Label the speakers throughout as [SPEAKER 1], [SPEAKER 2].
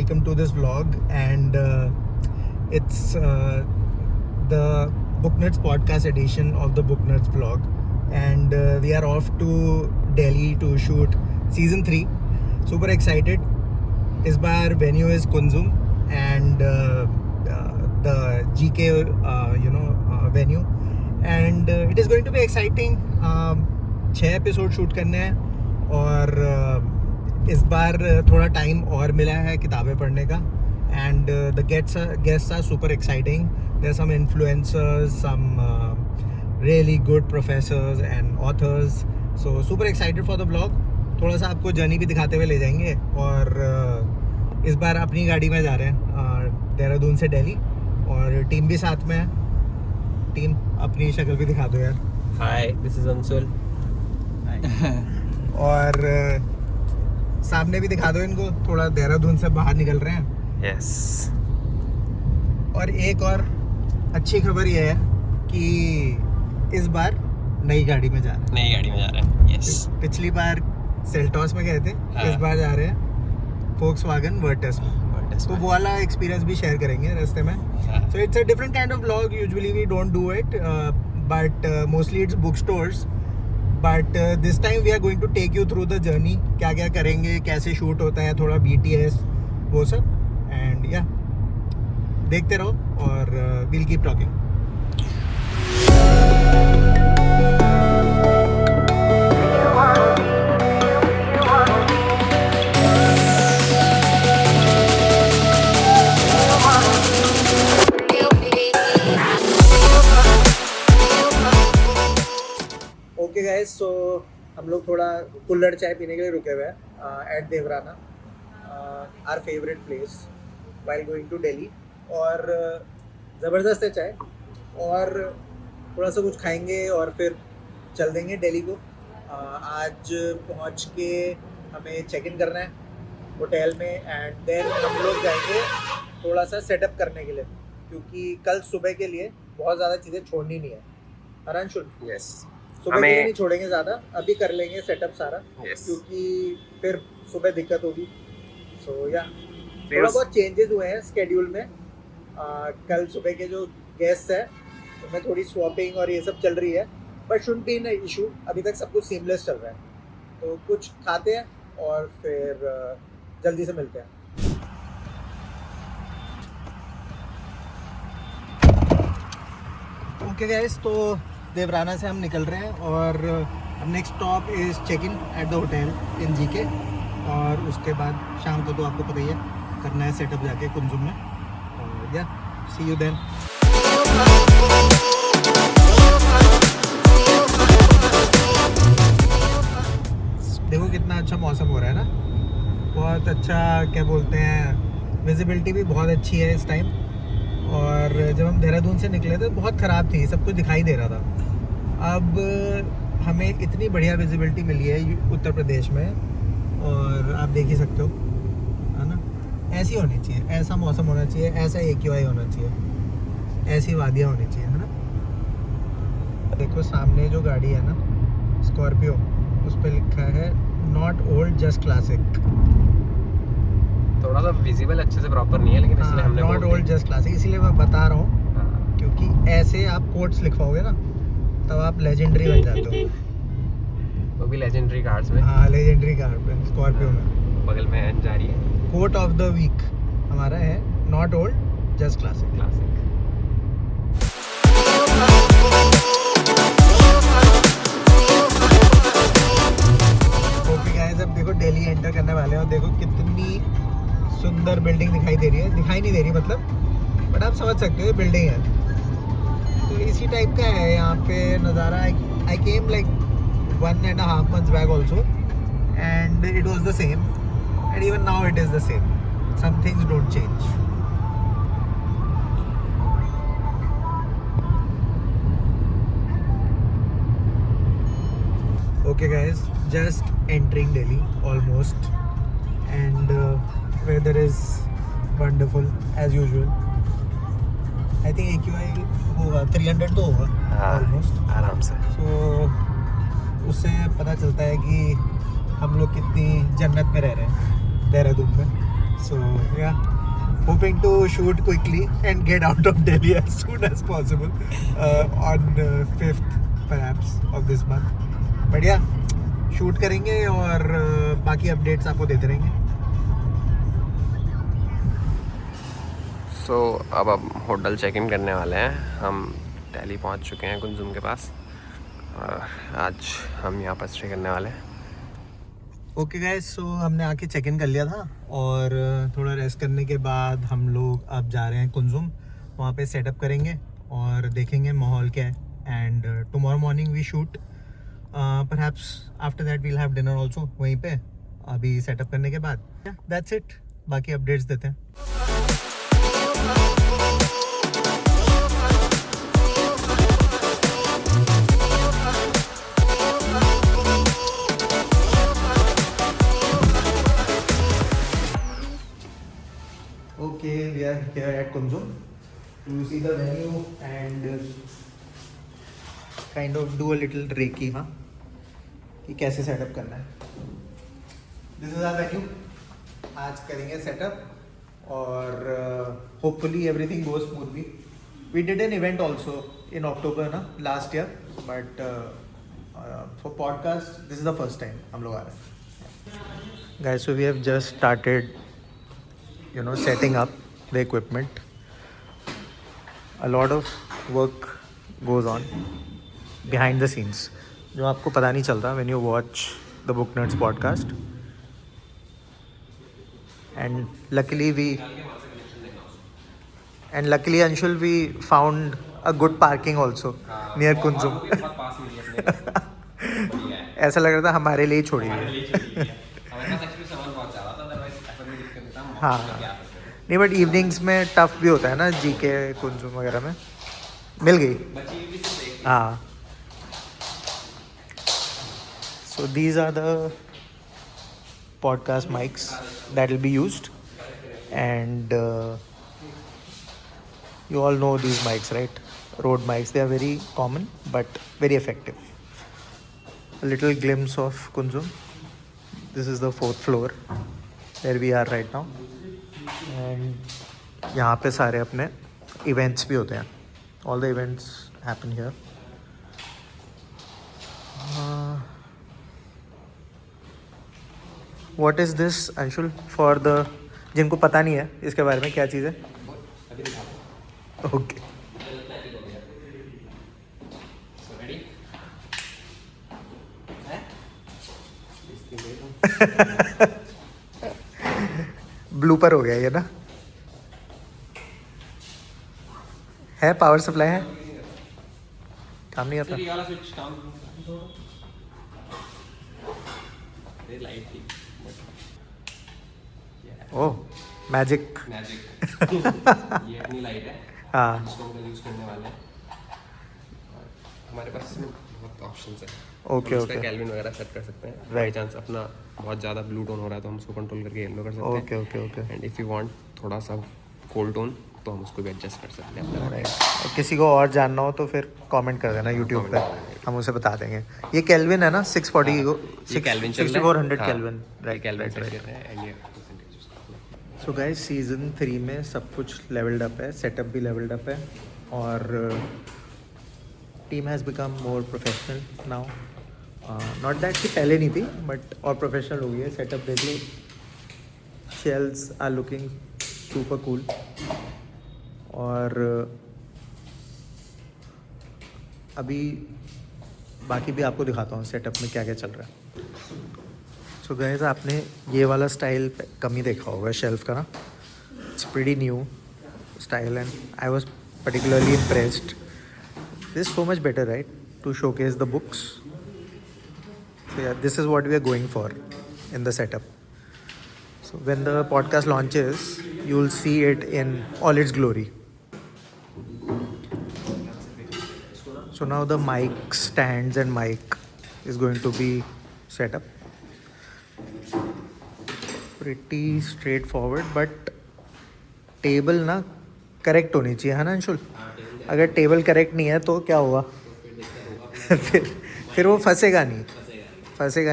[SPEAKER 1] welcome to this vlog, and it's the Book Nerds podcast edition of the Book Nerds vlog, and we are off to Delhi to shoot season 3. Super excited. This bar venue is Kunzum and the GK venue, and it is going to be exciting. 6 episode shoot करने हैं और इस बार थोड़ा time और मिला है किताबें पढ़ने का, and the guests are super exciting. There are some influencers, some really good professors and authors. So super excited for the vlog. थोड़ा सा आपको जर्नी भी दिखाते हुए ले जाएंगे, और इस बार अपनी गाड़ी में जा रहे हैं देहरादून से दिल्ली, और टीम भी साथ में है. टीम, अपनी शक्ल भी दिखा दो यार.
[SPEAKER 2] हाय, दिस इज अंशुल.
[SPEAKER 1] और सामने भी दिखा दो इनको, थोड़ा देहरादून से बाहर निकल रहे हैं.
[SPEAKER 2] यस.
[SPEAKER 1] और एक और अच्छी खबर ये है कि इस बार नई गाड़ी में जा रहे हैं.
[SPEAKER 2] नई गाड़ी में जा रहे हैं. यस.
[SPEAKER 1] पिछली बार सेल्टॉस में गए थे, इस बार जा रहे हैं फोक्सवैगन वर्टस में. तो वो वाला एक्सपीरियंस भी शेयर करेंगे रास्ते में. So it's a different kind of vlog. Usually we don't do it, but mostly it's book stores. But this time we are going to take you through the journey. क्या क्या करेंगे, कैसे shoot होता है, थोड़ा BTS वो सब, and या देखते रहो और will keep talking. Okay guys, so हम लोग थोड़ा कुल्हड़ चाय पीने के लिए रुके हुए हैं at Devrana, our favourite place while going to Delhi. और ज़बरदस्त है चाय, और थोड़ा सा कुछ खाएंगे और फिर चल देंगे दिल्ली को. आज पहुंच के हमें चेक इन करना है होटल में, एंड देन हम लोग जाएंगे थोड़ा सा सेटअप करने के लिए, क्योंकि कल सुबह के लिए बहुत ज़्यादा चीज़ें छोड़नी नहीं है. हरांशुल,
[SPEAKER 2] यस.
[SPEAKER 1] सुबह के लिए नहीं छोड़ेंगे ज़्यादा, अभी कर लेंगे सेटअप सारा.
[SPEAKER 2] Yes.
[SPEAKER 1] क्योंकि फिर सुबह दिक्कत होगी. सो या थोड़ा बहुत चेंजेस हुए हैं स्केड्यूल में. कल सुबह के जो गेस्ट हैं उनमें थोड़ी स्वैपिंग और ये सब चल रही है, बट शुड बी न इशू. अभी तक सब कुछ सीमलेस चल रहा है. तो कुछ खाते हैं और फिर जल्दी से मिलते हैं. ओके गाइस, तो देवराना से हम निकल रहे हैं, और next stop is check in at the hotel in GK, और उसके बाद शाम को तो आपको पता ही है करना है सेटअप जाके कुंजुम में. और या सी यू देन. देखो कितना अच्छा मौसम हो रहा है ना, बहुत अच्छा. क्या बोलते हैं, विजिबिलिटी भी बहुत अच्छी है इस टाइम. और जब हम देहरादून से निकले थे बहुत ख़राब थी, सब कुछ दिखाई दे रहा था. अब हमें इतनी बढ़िया विजिबिलिटी मिली है उत्तर प्रदेश में, और आप देख ही सकते हो, है ना. ऐसी होनी चाहिए, ऐसा मौसम होना चाहिए, ऐसा AQI होना चाहिए, ऐसी वादियाँ होनी चाहिए, है ना. देखो सामने जो गाड़ी है ना, स्कॉर्पियो, उस पर लिखा है नॉट ओल्ड जस्ट क्लासिक.
[SPEAKER 2] थोड़ा सा विजिबल अच्छे से प्रॉपर नहीं है, लेकिन इसलिए हमने
[SPEAKER 1] नॉट ओल्ड जस्ट क्लासिक इसीलिए मैं बता रहा हूँ, क्योंकि ऐसे आप कोट्स लिखवाओगे ना तब आप लेजेंडरी बन जाते हो.
[SPEAKER 2] वो भी लेजेंडरी कार्ड्स में.
[SPEAKER 1] हाँ, लेजेंडरी कार पे स्कॉर्पियो में
[SPEAKER 2] बगल में एन जा रही है.
[SPEAKER 1] कोट ऑफ द वीक हमारा है not old just classic. Okay guys, अब देखो दिल्ली एंटर करने वाले हैं, और देखो कितनी सुंदर बिल्डिंग दिखाई दे रही है. दिखाई नहीं दे रही मतलब, बट आप समझ सकते हो ये बिल्डिंग है. तो इसी टाइप का है यहाँ पे नज़ारा. आई came like 1.5 months back also, and it was the same, and even now it is the same. Some things don't change. Okay guys, just entering Delhi almost, and weather is wonderful as usual. I think AQI होगा 300 तो होगा almost
[SPEAKER 2] आराम से.
[SPEAKER 1] सो उससे पता चलता है कि हम लोग कितनी जन्नत में रह रहे हैं देहरादून में. So yeah, hoping to shoot quickly and get out of Delhi as soon as possible on 5th perhaps of this month. But yeah, shoot करेंगे और बाकी अपडेट्स आपको देते रहेंगे.
[SPEAKER 2] सो अब होटल चेक इन करने वाले हैं. हम दिल्ली पहुंच चुके हैं कुंजुम के पास और आज हम यहाँ पर स्टे करने वाले हैं.
[SPEAKER 1] ओके गाइस, सो हमने आके चेक इन कर लिया था और थोड़ा रेस्ट करने के बाद हम लोग अब जा रहे हैं कुंजुम. वहाँ पे सेटअप करेंगे और देखेंगे माहौल क्या है. And tomorrow morning we shoot, perhaps after that we'll have dinner also वहीं पे अभी सेटअप करने के बाद. That's it. बाकी अपडेट्स देते हैं. Okay, we are here at Kunzum to see the venue and kind of do a little reiki, हाँ, कि कैसे सेटअप करना है. This is our venue. आज करेंगे सेटअप और hopefully everything goes smoothly. We did an event also in October ना last year, but for podcast this is the first time हम लोग आ रहे हैं. Guys, so we have just started setting up the equipment. A lot of work goes on behind the scenes जो आपको पता नहीं चलता when you watch the Book Nerds podcast. And luckily Anshul, we found a good parking also near Kunzum. ऐसा लग रहा था हमारे लिए ही छोड़ी है. हाँ, नहीं बट इवनिंग्स में टफ भी होता है ना जीके कुंजुम वगैरह में. मिल गई. हाँ. So these are the podcast mics that will be used and you all know these mics, right? Rode mics, they are very common but very effective. A little glimpse of Kunzum. This is the 4th floor where we are right now. And यहाँ पे सारे अपने events भी होते हैं. All the events happen here. What is this, Anshul? For the जिनको पता नहीं है इसके बारे में, क्या चीज़ है? Okay. ब्लूपर हो गया ये ना. है पावर सप्लाई है, काम नहीं आता. ओह मैजिक.
[SPEAKER 2] ये अपनी लाइट है.
[SPEAKER 1] हाँ.
[SPEAKER 2] इसको हम यूज़ करने वाले हैं. हमारे पास इसमें बहुत ऑप्शंस है.
[SPEAKER 1] ओके
[SPEAKER 2] हम
[SPEAKER 1] ओके.
[SPEAKER 2] इसका कैल्विन वगैरह सेट कर सकते हैं. By
[SPEAKER 1] Right.
[SPEAKER 2] चांस अपना बहुत ज़्यादा ब्लू टोन हो रहा है तो हम उसको कंट्रोल करके येलो कर सकते हैं.
[SPEAKER 1] Okay okay okay.
[SPEAKER 2] And if you want थोड़ा सा कोल्ड टोन तो हम उसको भी एडजस्ट कर सकते हैं अपने
[SPEAKER 1] राइट. और किसी को और जानना हो तो फिर कमेंट कर देना यूट्यूब पे, हम उसे बता देंगे. ये केल्विन है ना 640
[SPEAKER 2] ये केल्विन चल रहा है.
[SPEAKER 1] 6400
[SPEAKER 2] हाँ,
[SPEAKER 1] केल्विन.
[SPEAKER 2] ये
[SPEAKER 1] right
[SPEAKER 2] kelvin
[SPEAKER 1] right
[SPEAKER 2] set
[SPEAKER 1] right.
[SPEAKER 2] कर रहे हैं. एंड ये percentage.
[SPEAKER 1] सो गाइस, सीज़न 3 में सब कुछ लेवल्ड अप है, सेटअप भी लेवल्ड अप है और team has become more professional now. Not that कि पहले नहीं थी बट और प्रोफेशनल हो गई है. सेटअप देख लो, shells are looking super cool. और अभी बाकी भी आपको दिखाता हूँ सेटअप में क्या क्या चल रहा है. सो गाइस, आपने ये वाला स्टाइल कम ही देखा होगा शेल्फ का ना. It's pretty new style and I was particularly impressed. This is so much better, right, to showcase the books. So yeah, this is what we are going for in the setup. So when the podcast launches, you'll see it in all its glory. So now the mic stands and mic is going to be set up. Pretty straightforward, but table ना correct होनी चाहिए, है ना अंशुल? अगर table correct नहीं है तो क्या होगा? फिर वो फंसेगा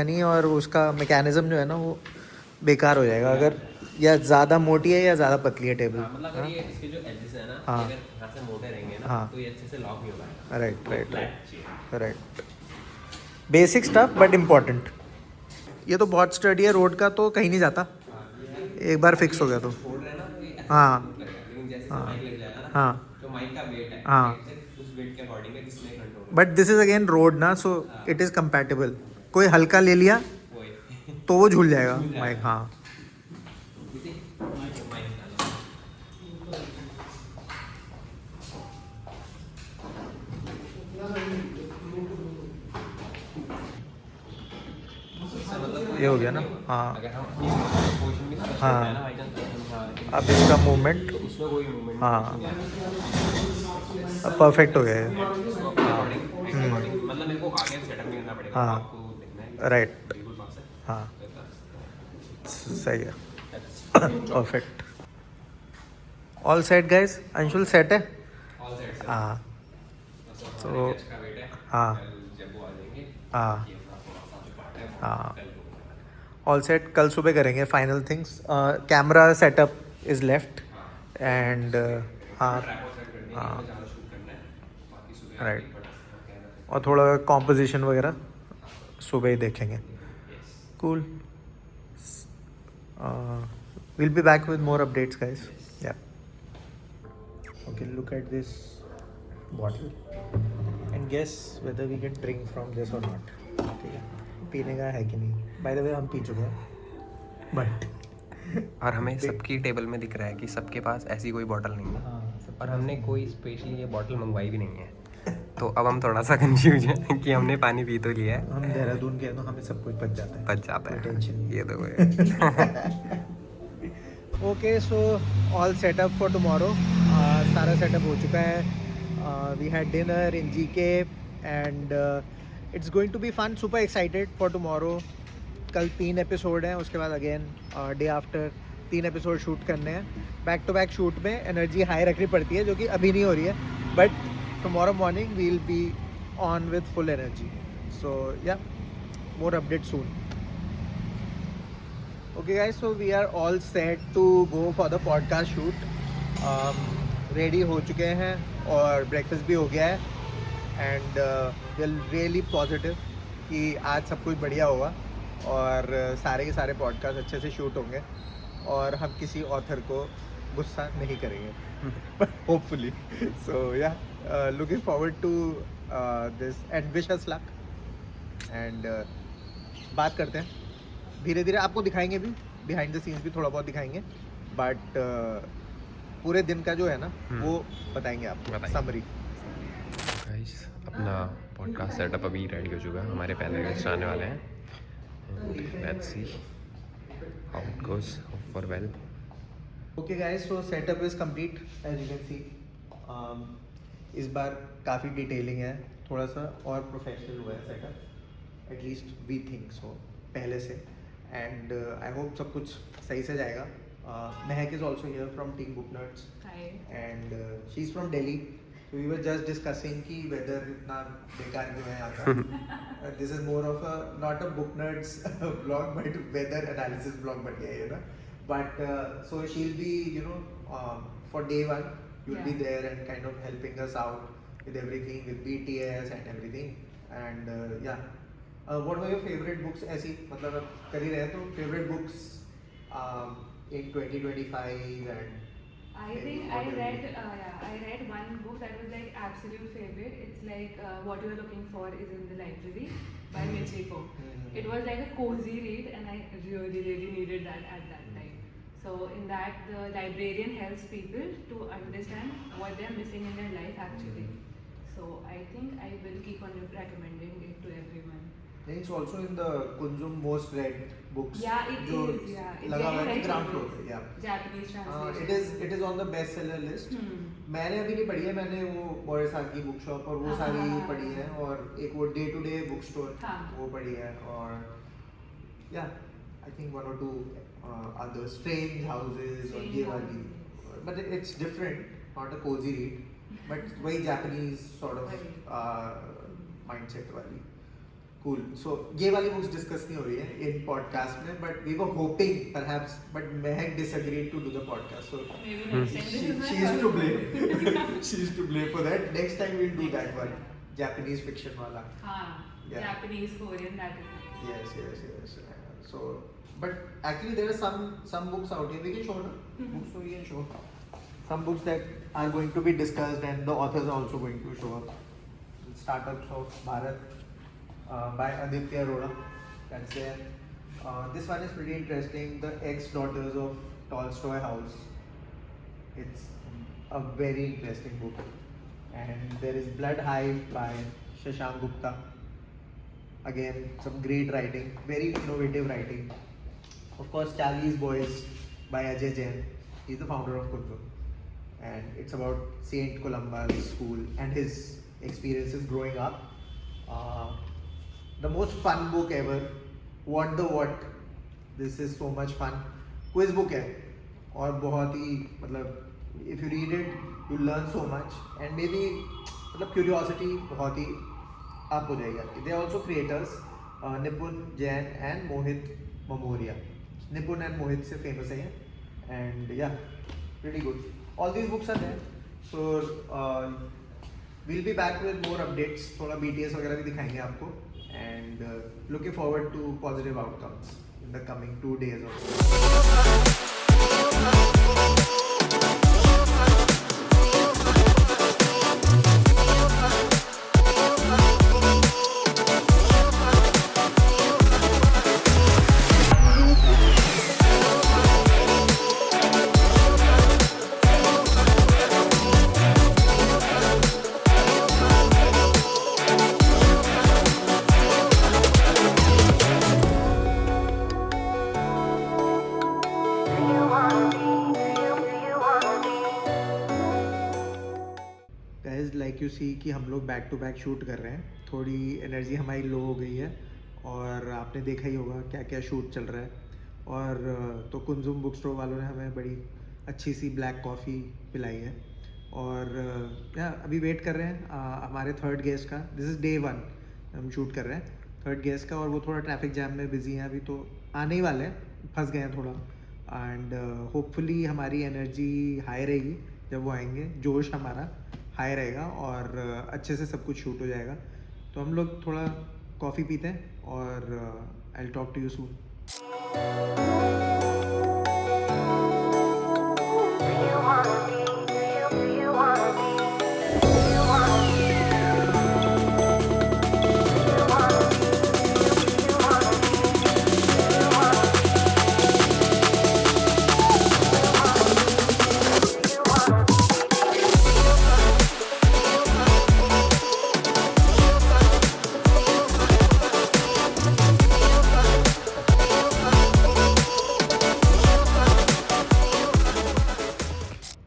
[SPEAKER 1] नहीं और उसका मैकेनिज़्म जो है ना वो बेकार हो जाएगा. अगर या ज़्यादा मोटी है या ज़्यादा पतली है टेबल?
[SPEAKER 2] हाँ, मतलब अगर ये इसके जो एजेस है ना,
[SPEAKER 1] हाँ।
[SPEAKER 2] ये अगर यहाँ से मोटे रहेंगे ना,
[SPEAKER 1] हाँ।
[SPEAKER 2] तो ये अच्छे से लॉक नहीं हो पाएगा।
[SPEAKER 1] राइट राइट
[SPEAKER 2] फ्लैट
[SPEAKER 1] राइट
[SPEAKER 2] चाहिए।
[SPEAKER 1] Right. Basic stuff but important. ये तो बहुत स्टडी है, रोड का तो कहीं नहीं जाता,
[SPEAKER 2] हाँ, ये है।
[SPEAKER 1] एक बार फिक्स हो गया तो।
[SPEAKER 2] छोड़ रहे हैं ना, तो ये ऐसे
[SPEAKER 1] हाँ
[SPEAKER 2] move करेगा, लेकिन जैसे
[SPEAKER 1] हाँ
[SPEAKER 2] माइक लग जाएगा ना,
[SPEAKER 1] हाँ
[SPEAKER 2] जो माइक का वेट है,
[SPEAKER 1] हाँ।
[SPEAKER 2] weight से उस वेट के अकॉर्डिंग है जिसमें control
[SPEAKER 1] but this is again road ना, सो इट इज़ कंपैटिबल। कोई हल्का ले लिया
[SPEAKER 2] वही
[SPEAKER 1] तो वो झूल जाएगा
[SPEAKER 2] झूल जाएगा।
[SPEAKER 1] माइक। हाँ
[SPEAKER 2] माइक निकालो। इससे मतलब
[SPEAKER 1] ये हो गया ना। हाँ
[SPEAKER 2] अगर हम पोजीशन भी स्विच
[SPEAKER 1] हाँ।
[SPEAKER 2] करते हैं ना बाई चांस,
[SPEAKER 1] अब इसका मूवमेंट
[SPEAKER 2] तो उसमें कोई मूवमेंट
[SPEAKER 1] हाँ।
[SPEAKER 2] नहीं आएगा।
[SPEAKER 1] अब परफेक्ट हो गया है।
[SPEAKER 2] इसको अपने according, मतलब मेरे को आगे सेटअप नहीं करना पड़ेगा,
[SPEAKER 1] हाँ।
[SPEAKER 2] आपको देखना है कि
[SPEAKER 1] राइट।
[SPEAKER 2] बिल्कुल पास है।
[SPEAKER 1] हाँ
[SPEAKER 2] तो इतना-
[SPEAKER 1] सही है।
[SPEAKER 2] That's
[SPEAKER 1] perfect. All set guys, Anshul set है।
[SPEAKER 2] all set से।
[SPEAKER 1] हाँ
[SPEAKER 2] बस अब
[SPEAKER 1] तो-
[SPEAKER 2] हमारे catch का weight है,
[SPEAKER 1] हाँ।
[SPEAKER 2] कल जब वो आ जाएंगे,
[SPEAKER 1] हाँ।
[SPEAKER 2] ये अपना थोड़ा सा जो part है, वो
[SPEAKER 1] हाँ।
[SPEAKER 2] कल को करना है।
[SPEAKER 1] ऑल सेट, कल सुबह करेंगे final things. Camera setup is left and हाँ
[SPEAKER 2] Tripod set कर दिया,
[SPEAKER 1] हाँ।
[SPEAKER 2] हमें ज़्यादा shoot करना है, बाकी सुबह
[SPEAKER 1] Right.
[SPEAKER 2] आके बड़ा सा camera set।
[SPEAKER 1] और थोड़ा कॉम्पोजिशन वगैरह सुबह ही देखेंगे।
[SPEAKER 2] Yes.
[SPEAKER 1] Cool. Will be back with more updates guys. Yeah okay, look at this bottle and guess whether we can drink from this or not. ठीक है, पीने का है कि नहीं? बाय द वे हम पी चुके हैं बट
[SPEAKER 2] और हमें सबकी टेबल में दिख रहा है कि सबके पास ऐसी कोई बॉटल नहीं है,
[SPEAKER 1] हाँ
[SPEAKER 2] और हमने कोई स्पेशली ये बॉटल मंगवाई भी नहीं है। तो अब हम थोड़ा सा कंफ्यूज हैं कि हमने पानी पी तो लिया है,
[SPEAKER 1] हम देहरादून के हैं तो हमें सब कुछ बच जाता है।
[SPEAKER 2] बच जाता
[SPEAKER 1] कोई
[SPEAKER 2] है।
[SPEAKER 1] टेंशन नहीं।
[SPEAKER 2] ये तो है।
[SPEAKER 1] Okay, so all setup for tomorrow. सारा सेटअप हो चुका है। We had dinner in GK and it's going to be fun. Super excited for tomorrow. कल 3 एपिसोड हैं, उसके बाद again day after 3 episode shoot करने हैं। बैक टू बैक शूट में एनर्जी हाई रखनी पड़ती है, जो कि अभी नहीं हो रही है, but tomorrow morning we will be on with full energy. So yeah, more update soon. Okay guys, so we are all set to go for the podcast shoot. Ready हो चुके हैं और ब्रेकफास्ट भी हो गया है and we are really positive कि आज सब कुछ बढ़िया होगा और सारे के सारे पॉडकास्ट अच्छे से शूट होंगे और हम किसी ऑथर को गुस्सा नहीं करेंगे hopefully. So yeah, looking forward to this and wish us luck and बात करते हैं धीरे धीरे। आपको दिखाएंगे भी, बिहाइंड द सीन्स भी थोड़ा बहुत दिखाएंगे, बट पूरे दिन का जो है ना वो बताएंगे आपको,
[SPEAKER 2] बताएंगे।
[SPEAKER 1] समरी।
[SPEAKER 2] गाइस, अपना पॉडकास्ट सेटअप अभी रेडी हो चुका है, हमारे पहले गेस्ट आने वाले हैं। Let's see how it goes, hope for well.
[SPEAKER 1] Okay guys, so setup is complete as you can see. इस बार काफ़ी डिटेलिंग है, थोड़ा सा और प्रोफेशनल हुआ है setup, at least we think so पहले से। एंड आई होप सब कुछ सही से जाएगा। Mehak is also here from team book nerds and she is from Delhi. We were just discussing कि वेदर इतना बेकार क्यों है यहाँ का। This is more of a not a book nerds blog but weather analysis blog बन गया है ना। But so she will be you know for day 1 you will be there and kind of helping us out with everything with BTS and everything and yeah. What were your favorite books? ऐसी मतलब अब कर ही रहे तो favorite books in 2025 and
[SPEAKER 3] I think I read one book that was like absolute favorite. It's like What You Are Looking For is in the Library by Michiko. It was like a cozy read and I really needed that at that time. So in that the librarian helps people to understand what they are missing in their life actually. So I think I will keep on recommending it to everyone.
[SPEAKER 1] it's also in the Kunzum most read books.
[SPEAKER 3] Yeah, it
[SPEAKER 1] जो
[SPEAKER 3] is. Yeah, it's
[SPEAKER 1] लगा हुआ है
[SPEAKER 3] very
[SPEAKER 1] ground floor
[SPEAKER 3] famous.
[SPEAKER 1] पे। yeah.
[SPEAKER 3] Japanese translation.
[SPEAKER 1] It is on the best seller list. मैंने अभी नहीं पढ़ी है, मैंने वो मोरिसाकी बुक शॉप और वो
[SPEAKER 3] हाँ,
[SPEAKER 1] सारी
[SPEAKER 3] हाँ, हाँ,
[SPEAKER 1] पढ़ी
[SPEAKER 3] हाँ।
[SPEAKER 1] है और एक वो day to day book store
[SPEAKER 3] हाँ।
[SPEAKER 1] वो पढ़ी है और या I think 1 or 2 other strange houses और
[SPEAKER 3] Strange
[SPEAKER 1] ये वाली,
[SPEAKER 3] Houses.
[SPEAKER 1] but it's different, not a cozy read but वही Japanese sort of
[SPEAKER 3] वही।
[SPEAKER 1] mindset वाली। Cool. So ये वाली books discuss नहीं हो रही है in podcast में, but we were hoping perhaps, but Mehak disagreed to do the podcast. So
[SPEAKER 3] Maybe next time. This is my
[SPEAKER 1] she is
[SPEAKER 3] first
[SPEAKER 1] to
[SPEAKER 3] book.
[SPEAKER 1] blame. She is to blame for that. Next time we'll do that one, Japanese fiction wala.
[SPEAKER 3] हाँ,
[SPEAKER 1] Yeah.
[SPEAKER 3] Japanese, Korean, that is nice.
[SPEAKER 1] Yes. So, but actually there are some books out here. We can show no? Books so we can show. Some books that are going to be discussed and the authors are also going to show up. Startups of Bharat by Aditya Arora. That's there. This one is pretty interesting. The ex-daughters of Tolstoy House. It's a very interesting book. And there is Blood Hive by Shashank Gupta. Again, some great writing, very innovative writing. Of course, Charlie's Boys by Ajay Jain. He's the founder of Kunzum. And it's about Saint Columba's school and his experiences growing up. The most fun book ever. What the What. This is so much fun. Quiz book है और बहुत ही मतलब if you read it you learn so much and maybe मतलब curiosity बहुत ही up हो जाएगी आपकी. They are also creators, Nipun Jain and Mohit Mamoria. Nipun and Mohit से famous है ये and yeah, pretty good. All these books are there. So we'll be back with more updates. थोड़ा BTS वगैरह भी दिखाएंगे आपको and looking forward to positive outcomes in the coming 2 days or so. Guys like you see कि हम लोग back to back shoot कर रहे हैं. थोड़ी एनर्जी हमारी लो हो गई है और आपने देखा ही होगा क्या क्या शूट चल रहा है. और तो कुंजुम बुक स्टोर वालों ने हमें बड़ी अच्छी सी ब्लैक कॉफ़ी पिलाई है और या अभी वेट कर रहे हैं हमारे थर्ड गेस्ट का. दिस इज़ डे 1 हम शूट कर रहे हैं थर्ड गेस्ट का और वो थोड़ा ट्रैफिक जैम में बिजी हैं अभी, तो आने ही वाले हैं, फंस गए हैं थोड़ा. एंड होपफुली हमारी एनर्जी हाई रहेगी जब वो आएंगे, जोश हमारा हाई रहेगा और अच्छे से सब कुछ शूट हो जाएगा. तो हम लोग थोड़ा कॉफ़ी पीते हैं और I will talk to you soon.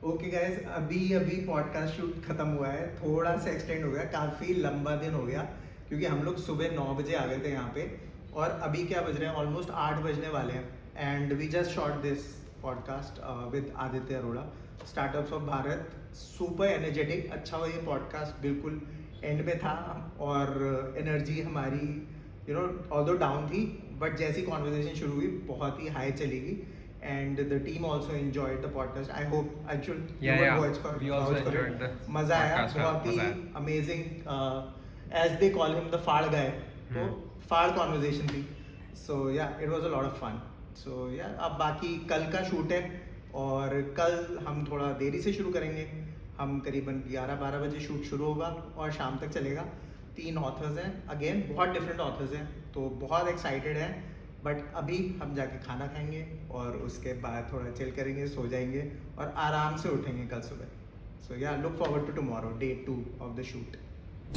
[SPEAKER 1] Okay guys, अभी पॉडकास्ट शूट खत्म हुआ है, थोड़ा सा एक्सटेंड हो गया, काफ़ी लंबा दिन हो गया क्योंकि हम लोग सुबह 9 बजे आ गए थे यहाँ पे और अभी क्या बज रहे हैं, ऑलमोस्ट 8 बजने वाले हैं. And we just shot this podcast with Aditya Arora, startups of Bharat. Super energetic, अच्छा हुआ ये पॉडकास्ट बिल्कुल एंड में था और एनर्जी हमारी ऑल्दो डाउन थी बट जैसी कॉन्वर्जेशन शुरू हुई बहुत ही हाई चलेगी. And the team also enjoyed the podcast. I hope
[SPEAKER 2] we also enjoyed the
[SPEAKER 1] मजा आया,
[SPEAKER 2] podcast.
[SPEAKER 1] बहुत ही
[SPEAKER 2] मजा आया.
[SPEAKER 1] amazing. As they call him, the फाड़ guy. तो फाड़ conversation थी. So yeah, it was a lot of fun. So yeah, अब बाकी कल का शूट है और कल हम थोड़ा देरी से शुरू करेंगे. हम करीबन 11-12 बजे शूट शुरू होगा और शाम तक चलेगा. 3 ऑथर्स हैं, अगेन बहुत डिफरेंट ऑथर्स हैं, तो बहुत एक्साइटेड हैं. बट अभी हम जाके खाना खाएंगे और उसके बाद थोड़ा चिल करेंगे, सो जाएंगे और आराम से उठेंगे कल सुबह. So yeah look forward to tomorrow, day 2 of the shoot.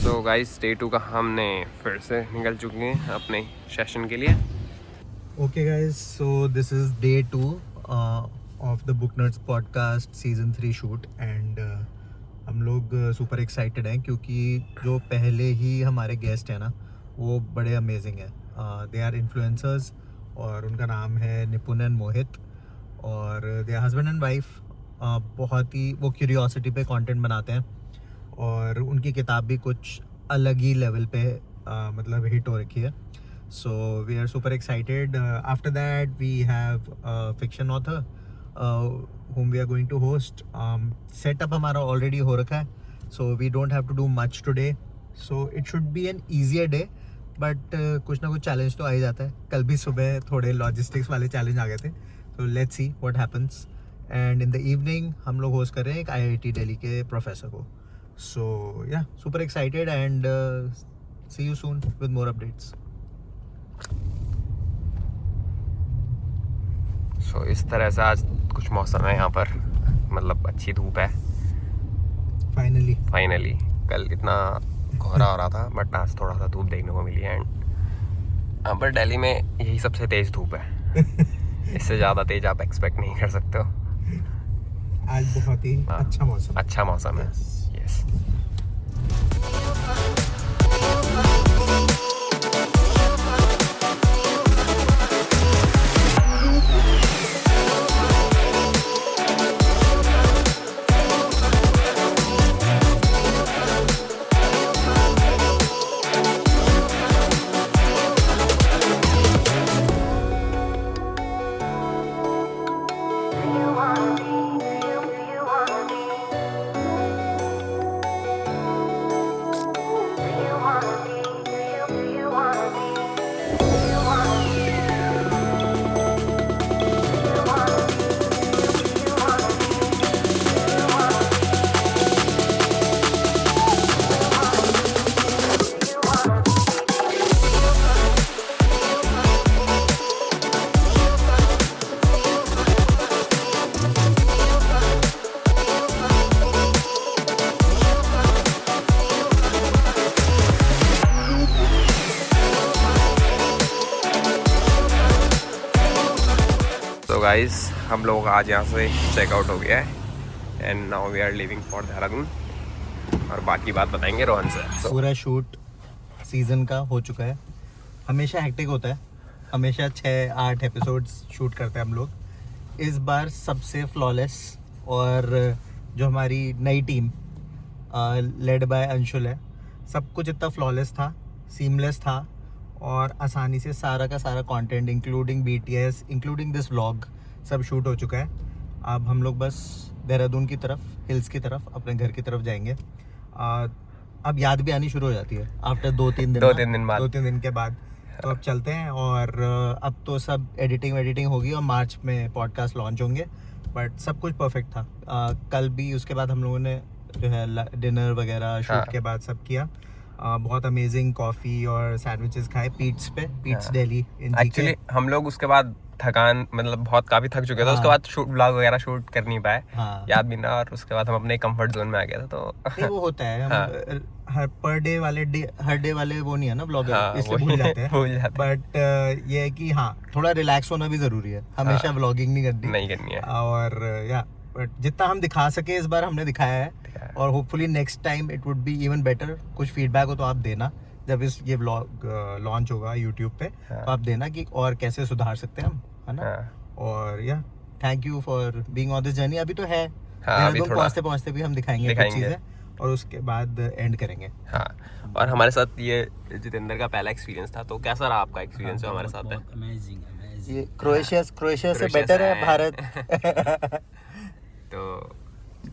[SPEAKER 2] So guys, day 2 का हमने फिर से निकल चुके हैं अपने सेशन के लिए.
[SPEAKER 1] Okay guys, so this is day 2 of the book nerds podcast season 3 shoot and हम लोग सुपर एक्साइटेड हैं क्योंकि जो पहले ही हमारे गेस्ट हैं ना वो बड़े अमेजिंग हैं. दे आर इन्फ्लुएंसर्स और उनका नाम है निपुन एंड मोहित और they are husband and wife. बहुत ही वो क्यूरियोसिटी पे कंटेंट बनाते हैं और उनकी किताब भी कुछ अलग ही लेवल पे मतलब हिट हो रखी है. So we are super excited. After that we have a fiction author whom we are going to host. Setup हमारा already हो रखा है, so we don't have to do much today. So it should be an easier day. But कुछ ना कुछ challenge तो आ ही जाता है. कल भी सुबह थोड़े logistics वाले challenge आ गए थे. So let's see what happens. And in the evening हम लोग host कर रहे हैं एक IIT दिल्ली के professor को. So yeah, super excited and see you soon with more updates.
[SPEAKER 2] सो इस तरह से आज कुछ मौसम है यहाँ पर, मतलब अच्छी धूप है फाइनली. कल इतना कोहरा हो रहा था बट आज थोड़ा सा धूप देखने को मिली है. एंड यहाँ पर दिल्ली में यही सबसे तेज़ धूप है. इससे ज़्यादा तेज आप एक्सपेक्ट नहीं कर सकते हो.
[SPEAKER 1] आज बहुत ही अच्छा मौसम
[SPEAKER 2] है. यस. गाइस हम लोग आज यहाँ से चेकआउट हो गया है and now we are leaving for Dehradun. और बाकी बात बताएंगे रोहन सर.
[SPEAKER 1] पूरा शूट सीजन का हो चुका है. हमेशा हेक्टिक होता है, हमेशा 6-8 एपिसोड्स शूट करते हैं हम लोग. इस बार सबसे फ्लॉलेस और जो हमारी नई टीम लेड बाय अंशुल है, सब कुछ इतना फ्लॉलेस था, सीमलेस था और आसानी से सारा का सारा content including BTS including this vlog सब शूट हो चुका है. अब हम लोग बस देहरादून की तरफ, हिल्स की तरफ, अपने घर की तरफ जाएंगे. अब याद भी आनी शुरू हो जाती है आफ्टर 2-3 दिन के बाद. तो अब चलते हैं और अब तो सब एडिटिंग होगी और मार्च में पॉडकास्ट लॉन्च होंगे. बट सब कुछ परफेक्ट था. कल भी उसके बाद हम लोगों ने जो है डिनर वगैरह शूट के बाद सब किया. बहुत अमेजिंग कॉफ़ी और सैंडविचेस खाए पीट्स दिल्ली.
[SPEAKER 2] एक्चुअली हम लोग उसके बाद थकान मतलब काफ़ी थक चुके थे. उसके बाद व्लॉग वगैरह शूट कर नहीं पाए. याद भी ना. और उसके बाद हम अपने कंफर्ट जोन में आ गए थे. तो
[SPEAKER 1] वो होता है. हम हर डे वाले वो नहीं है ना ब्लॉगर, इसलिए भूल जाते हैं. बट ये है कि हाँ, थोड़ा रिलैक्स होना भी ज़रूरी है. हमेशा व्लॉगिंग नहीं करनी है. और या बट जितना हम दिखा सके इस बार हमने दिखाया है. और hopefully next time it would be even better. कुछ फीडबैक हो तो आप देना जब ये व्लॉग लॉन्च होगा यूट्यूब पे. तो आप देना कि और कैसे सुधार सकते हैं हम, है ना. और या thank you for being on this journey. अभी तो है पहुंचते भी हम दिखाएंगे कुछ चीजें और उसके बाद एंड करेंगे.
[SPEAKER 2] हाँ. और हमारे साथ ये जितेंद्र का पहला एक्सपीरियंस था. तो कैसा रहा आपका एक्सपीरियंस जो हमारे साथ है?
[SPEAKER 1] अमेजिंग. ये क्रोएशिया से बेटर है भारत.
[SPEAKER 2] तो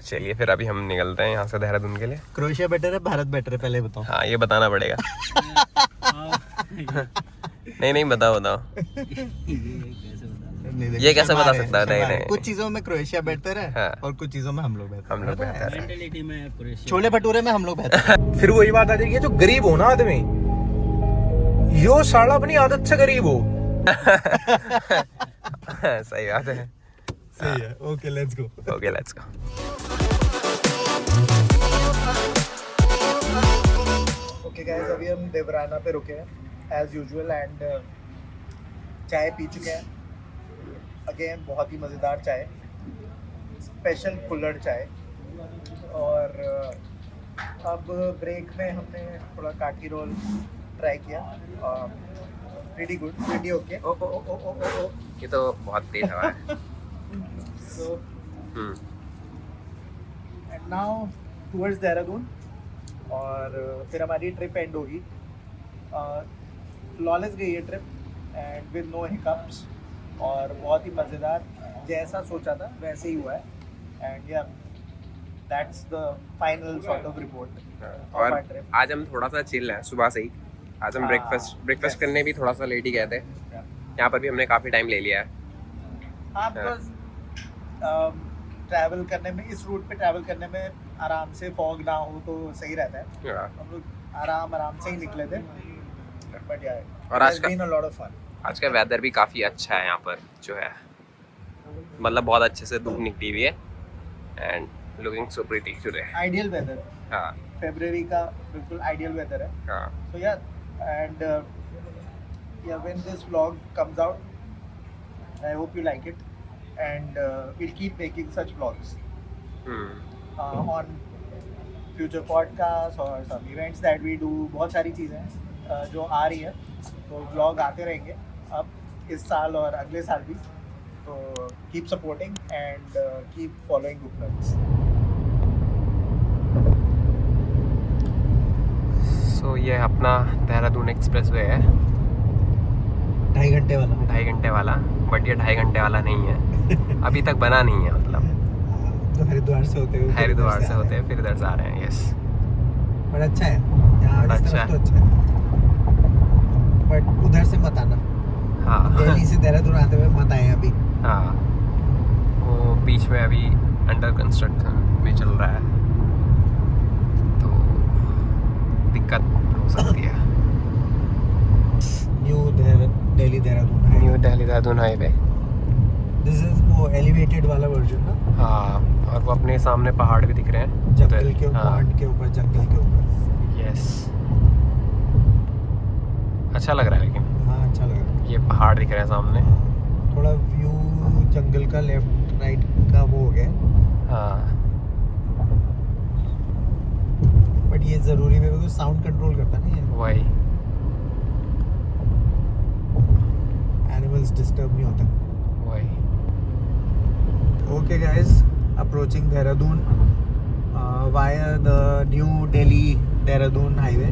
[SPEAKER 2] चलिए फिर अभी हम निकलते हैं यहाँ से देहरादून के लिए.
[SPEAKER 1] क्रोएशिया बेटर है, भारत बेटर है, पहले बताओ.
[SPEAKER 2] हाँ, ये बताना पड़ेगा. नहीं बताओ. ये कैसे बता सकता है? नहीं.
[SPEAKER 1] कुछ चीजों में क्रोएशिया बेहतर है. हाँ. और कुछ चीजों में हम लोग बेहतर है.
[SPEAKER 4] मेंटलिटी में क्रोएशिया,
[SPEAKER 1] छोले भटूरे में हम लोग बेहतर है.
[SPEAKER 5] फिर वही बात आ जाएगी है, जो गरीब हो ना आदमी, यो साला अपनी आदत से गरीब हो.
[SPEAKER 2] सही बात है.
[SPEAKER 1] सही है. Okay let's go. Okay guys, अभी हम देवराना पे रुके हैं एज यूजुअल एंड चाय पी चुके हैं. अगेन बहुत ही मज़ेदार चाय, स्पेशल कुल्हड़ चाय. और अब ब्रेक में हमने थोड़ा काठी रोल ट्राई किया. Pretty good, pretty okay. ओ
[SPEAKER 2] ये तो बहुत तेज हवा है.
[SPEAKER 1] So, and now towards Dehradun. और फिर हमारी ट्रिप एंड होगी फ्लॉलेस गई ये trip and with no hiccups और बहुत ही मज़ेदार, जैसा सोचा था वैसे ही हुआ है. And yeah that's the final sort of report of our
[SPEAKER 2] और
[SPEAKER 1] ट्रिप.
[SPEAKER 2] आज हम थोड़ा सा चिल हैं सुबह से ही. आज हम
[SPEAKER 1] हाँ,
[SPEAKER 2] ब्रेकफास्ट
[SPEAKER 1] yes.
[SPEAKER 2] करने भी थोड़ा सा लेट ही गए थे. यहाँ पर भी हमने काफ़ी टाइम ले लिया है.
[SPEAKER 1] हाँ, बिकॉज ट्रैवल करने में, इस रूट पे ट्रैवल करने में आराम से फॉग ना हो तो सही रहता है.
[SPEAKER 2] हाँ.
[SPEAKER 1] हम लोग आराम से ही निकले थे. बट यार
[SPEAKER 2] और आज का-
[SPEAKER 1] been a lot of fun.
[SPEAKER 2] आज का वेदर भी काफ़ी अच्छा है यहाँ पर जो है, मतलब बहुत अच्छे से धूप निकली हुई है and looking so pretty today.
[SPEAKER 1] Ideal weather,
[SPEAKER 2] हाँ
[SPEAKER 1] फरवरी का बिल्कुल आइडियल वेदर है.
[SPEAKER 2] हाँ.
[SPEAKER 1] So yeah, and when this vlog comes out, I hope you like it, and we'll keep making such vlogs on future podcasts or some events that we do. बहुत सारी चीज़ें हैं जो आ रही है, तो vlog आते रहेंगे अब इस साल और अगले साल भी. तो keep supporting and keep following Book Nerds.
[SPEAKER 2] सो ये अपना देहरादून एक्सप्रेस वे है,
[SPEAKER 1] 2.5 घंटे वाला.
[SPEAKER 2] 2.5 घंटे वाला. बट ये 2.5 घंटे वाला नहीं है, अभी तक बना नहीं है. मतलब
[SPEAKER 1] तो हरिद्वार से होते हुए
[SPEAKER 2] हरिद्वार से होते हैं फिर इधर से आ रहे हैं. यस,
[SPEAKER 1] पर अच्छा है यहाँ,
[SPEAKER 2] बड़ा
[SPEAKER 1] इस
[SPEAKER 2] अच्छा
[SPEAKER 1] तरफ तो अच्छा है. बट उधर से मत आना,
[SPEAKER 2] हाँ
[SPEAKER 1] दिल्ली से देहरादून आते हुए मत आए अभी.
[SPEAKER 2] हाँ. वो बीच में अभी अंडर कंस्ट्रक्शन में चल रहा है, तो दिक्कत हो सकती है.
[SPEAKER 1] न्यू दिल्ली देहरादून है.
[SPEAKER 2] New Delhi Dehradun highway.
[SPEAKER 1] This is वो एलिवेटेड वाला वर्जन ना,
[SPEAKER 2] हाँ, और वो अपने सामने पहाड़ भी दिख रहे हैं
[SPEAKER 1] जंगल के ऊपर,
[SPEAKER 2] हाँ.
[SPEAKER 1] पहाड़ के ऊपर, जंगल के ऊपर.
[SPEAKER 2] यस, अच्छा लग रहा है. लेकिन
[SPEAKER 1] हाँ, अच्छा लग रहा है.
[SPEAKER 2] ये पहाड़ दिख रहे हैं सामने.
[SPEAKER 1] थोड़ा व्यू जंगल का लेफ्ट राइट का वो हो गया,
[SPEAKER 2] हाँ.
[SPEAKER 1] बट ये जरूरी है क्योंकि साउंड कंट्रोल करता नहीं है,
[SPEAKER 2] वही.
[SPEAKER 1] एनिमल्स डिस्टर्ब नहीं होता.
[SPEAKER 2] वही.
[SPEAKER 1] Okay guys, approaching Dehradun via the new Delhi Dehradun highway.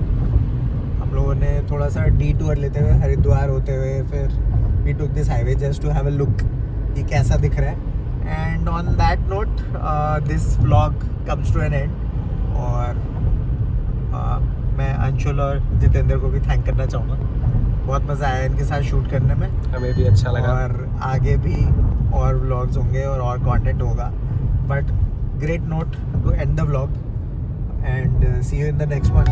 [SPEAKER 1] हम लोगों ने थोड़ा सा detour लेते हुए हरिद्वार होते हुए फिर we took this highway just to have a look कि कैसा दिख रहा है. And on that note, this vlog comes to an end. और मैं अंशुल और जितेंद्र को भी थैंक करना चाहूँगा. बहुत मज़ा आया इनके साथ शूट करने में,
[SPEAKER 2] हमें भी अच्छा लगा.
[SPEAKER 1] और आगे भी और व्लॉग्स होंगे और कंटेंट होगा. But great note to end the vlog and see you in the next one.